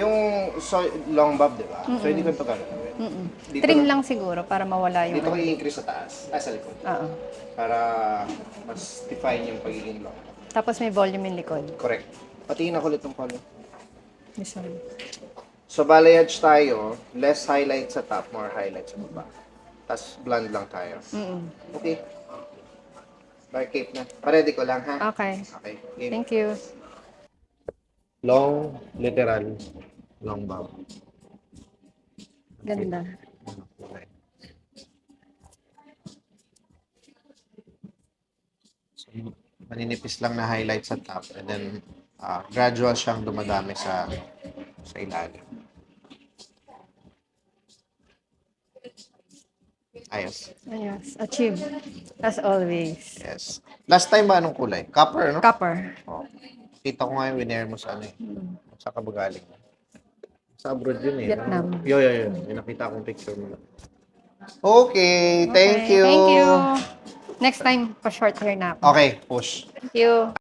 Yung long bob, di ba? So, hindi ko ito gagawin. Trim lang siguro para mawala yung... Dito ko i-increase sa taas. Sa likod. Oo. Para mas define yung pagiging long bob. Tapos may volume yung likod. Correct. Patingin ako ulit ng color. This one. So, balayage tayo. Less highlight sa top, more highlight sa baba. Tapos, blend lang tayo. Okay. Dark cape na. Paredy ko lang, ha? Okay. Okay. Game. Thank you. Long, literal, long bob. Ganda. Okay. So, maninipis lang na highlight sa top and then gradual siyang dumadami sa ilalim. Ayos. Ayos. Achieve. As always. Yes. Last time ba anong kulay? Copper, no? Copper. Oh. Kita ko nga yung winner mo sa ano eh. Sa kabagaling. Sa abroad yun eh. Vietnam. No? Yo. May nakita akong picture mo. Okay. Thank Okay, you. Thank you. Next time, pa-short hair na ako. Okay. Push. Thank you.